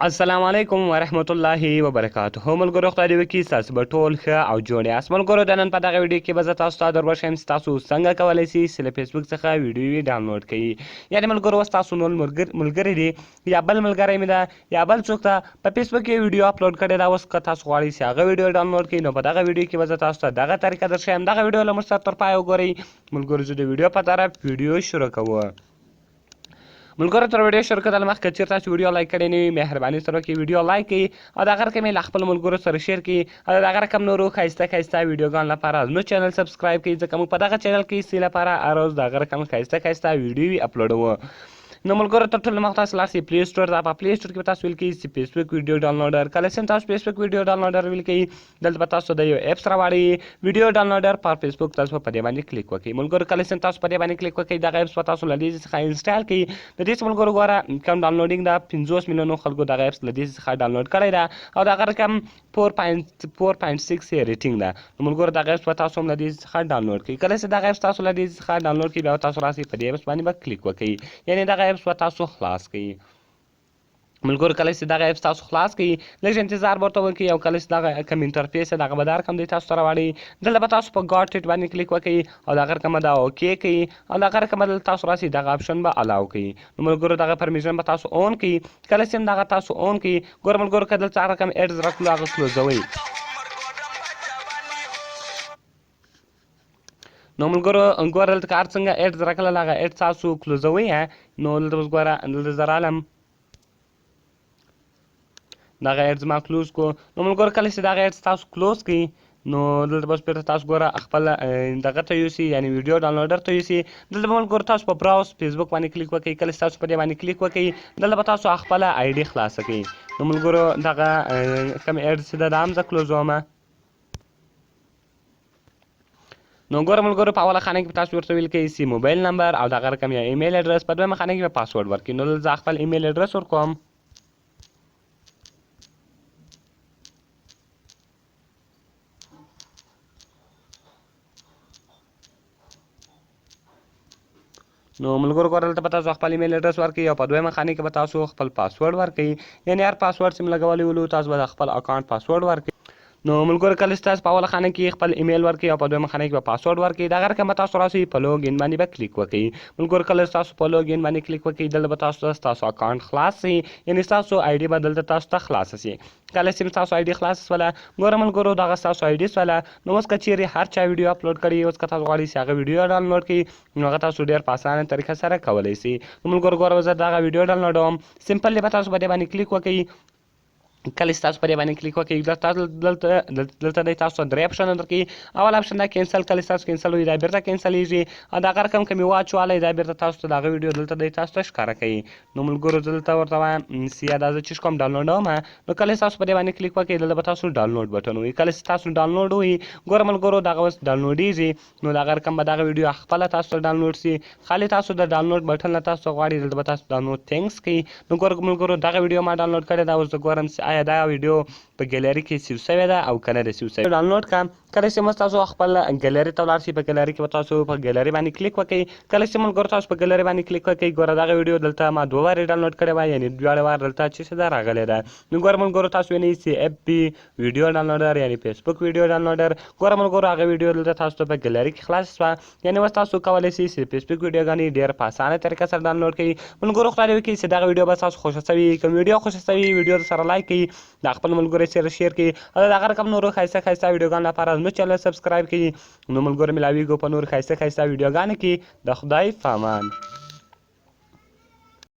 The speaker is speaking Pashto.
السلام علیکم ورحمت الله وبرکاته ملګرو خدای دې وکړي ستاسو به ټول ښه او جوړ یاست ملګرو د نن په دغه ویډیو کې به زه تاسو ته در وښیم چې تاسو څنګه کولی شئ چې له فیسبوک څخه ویډیوې ډاونلوډ کړئ یعنې ملګرو اوس تاسو نور ملګري دي یا بل ملګری مې ده یا بل څوک ته په فیسبوک کې ویډیو اپلوډ کړې ده اوس که تاسو غواړئ چې هغه ویډیو ډاونلوډ کړئ نو په دغه ویډیو کې به زه تاسو ته دغه طریقه درښیم دغه ویډیو له موږ سره تر پایه وګورئ ملګرو زه د ویډیو په طرف ویډیو شروع کوم ملګرو تر ویډیو شروع کېدل مخکې چېرته تاسو ویډیو لایک کړی نه وي مهرباني سره وکړئ ویډیو لایک کړئ او د هغه رقم یې له خپلو ملګرو سره شیر کړئ او د هغه رقم نورو ښایسته ویډیوګانو لپاره زموږ چینل سبسکرایب کړئ ځکه موږ په دغه چینل کې ستاسو لپاره هر ورځ د هغه رقم ښایسته ویډیوې اپلوډوو نو ملګرو تر ټولو مخکې تاسو لاړ شئ پلی سټور ته په پلی سټور کې به تاسو ویل کوئ چې فیسبوک ویډیو ډاونلوډر کله چې تاسو فیسبوک ویډیو ډاونلوډر ویل کوئ دلته به تاسو د یو اپس راوړئ ویډیو ډاونلوډر پر فیسبوک تاسو په دې باندې کلیک وکړئ ملګرو کله چې تاسو په دې باندې کلیک وکړئ دغه اپس به تاسو له دې څخه انسټال کړئ د دې ملګرو ګوره کم ډاونلوډینګ ده 50 میلیونو خلکو دغه اپس له دې څخه ډاونلوډ کړی ده او دغه رقم 4.6 یې ریټینګ ده نو ملګرو دغه اپس به تاسو هم له دې څخه ډاونلوډ کړئ کله چې دغه اپس تاسو له دې څخه ډاونلوډ کړئ بیا تاسو راسئ په دې اپس باندې به کلیک وکړئ یعنې دغه اپس به تاسو خلاص کړئ ملګرو کله چې دغه اپس تاسو خلاص کړئ لږ انتظار به ورته وکړئ او کله چې دغه کوم انټرفیس دی دغه به دا رقم دی تاسو ته راوړئ دلته به تاسو په ګاټ اټ باندې کلیک وکړئ او دغه رقم به دا اوکې کړئ او دغه رقم به دلته تاسو راسئ دغه اپشن به الاو کړئ نو ملګرو دغه پرمیشن به تاسو اون کړئ کله چې دغه تاسو اون کړئ ګوره ملګرو که دلته هر رقم ایډز راکړو هغه کلوزوئ نو ملګرو ګوره دلته که هر څنګه ایډز راکړل هغه ایډز تاسو کلوزوئ نو دلته اوس ګوره دلته زه رالم دغه ایډز ما کلوز کو نو ملګرو کله چې دغه ایډز تاسو کلوز کړئ نو دلته بس بیرته تاسو ګوره خپل دغه ته یوسئ یعنې ویډیو ډاونلوډر ته یوسئ دلته به ملګرو تاسو په براوز فیسبوک باندې کلیک وکړئ کله چې تاسو په دې باندې کلیک وکړئ دلته به تاسو خپله آی ډي خلاصه کړئ نو ملګرو دغه کوم ایډز چې ده دا هم زه کلوزومه نو ګوره ملګرو په اوله خانه کې به تاسو ورته ویل کوئ چې موبایل نمبر او دغه رقم یا ایمیل اډرس په دویمه خانه کې به پاسورډ ورکړئ نو دلته زه خپل ایمیل اډرس ورکوم نو ملګرو ګوره دلته به تاسو خپل ایمیل اډرس ورکړئ او په دویمه خانه کې به تاسو خپل پاسورډ ورکړئ یعنې هر پاسورډ چې مې لګولی ولو تاسو به د خپل اکاونټ پاسورډ ورکړئ نو ملګرو کله چې تاسو په اوله خانه کې خپل ایمیل ورکړئ او په دویمه خانه کې به پاسورډ ورکړئ دغه رقم به تاسو راسئ په لوګ ان باندې به کلیک وکړئ ملګرو کله چې تاسو په لوګ ان باندې کلیک وکړئ دلته به تاسو ستاسو اکاونټ خلاص شي یعنې ستاسو آی ډي به دلته تاسو ته خلاصه شي کله چې ستاسو آی ډي خلاصه شوله ګوره ملګرو دغه ستاسو آی ډي شوله نو اوس که چیرې هر چا ویډیو اپلوډ کړي اوس که تاسو غواړئ چې هغه ویډیو ډاونلوډ کړئ نو هغه تاسو ډېر په اسانه طریقه سره کولی شئ نو ملګرو ګوره زه دغه ویډیو ډاونلوډوم سمپل به تاسو په دې باندې کلیک وکړئ کله چې تاسو په دې باندې کلیک وکړئ دلته دی تاسو ته درې اپشن درکوي اول اپشن دا کینسل کله چې تاسو کینسل وي دا بیرته کینسلیږي او د هغه رقم که مې واچولی دا بیرته تاسو ته د هغه ویډیو دلته دی تاسو ته ښکاره کوي نو ملګرو دلته ورته وایم چې دا زه چې کوم ډاونلوډوم نو کله چې تاسو په دې باندې کلیک وکړئ دلته به تاسو ډاونلوډ بټن ووهئ کله چې تاسو ډاونلوډ ووهئ ګوره ملګرو دغه اوس ډاونلوډېږي نو د هغه رقم به دغه ویډیو خپله تاسو ته ډاونلوډ شي خالي تاسو د ډاونلوډ بټن نه تاسو غواړئ دلته به تاسو ډاونلوډ تھینکس کوئ نو ګوره ملګرو دغه ویډیو ما ډاونلوډ کړې ده اوس زه ګورم چې آیا دا ویډیو په ګیلري کې سیو شوې ده او که نه ده سیو شوې ډاونلوډ کړه کله چې مو تاسو خپل ګیلري ته ولاړ شئ په ګیلري کې به تاسو په ګیلري باندې کلیک وکړئ کله چې ملګرو تاسو په ګیلري باندې کلیک وکړئ ګوره دغه ویډیو دلته ما دوه وارې ډاونلوډ کړې وه یعنې دواړه وار دلته چې ده راغلی ده نو ګوره ملګرو تاسو وینئ چې اف بي ویډیو ډاونلوډر یعنې فیسبوک ویډیو ډاونلوډر ګوره ملګرو هغه ویډیو دلته تاسو ته په ګیلري کې خلاصه شوه یعنې اوس تاسو کولی شئ چې فیسبوک ویډیوګانې ډېر په اسانه طریقه سره ډاونلوډ کړئ ملګرو خدای دې وکړي چې دغه ویډیو به ستاسو خوښه شوي کوم ویډیو خوښه شوي ویډیو سره لایک کړئ د خپل ملګرو سره شیر کړئ او د هغه رقم نورو ښایسته ویډیوګانو لپاره زموږ چینل سبسکرایب کړئ نو ملګرو ملاویږو په نورو ښایسته ویډیوګانو کې د خدای په امان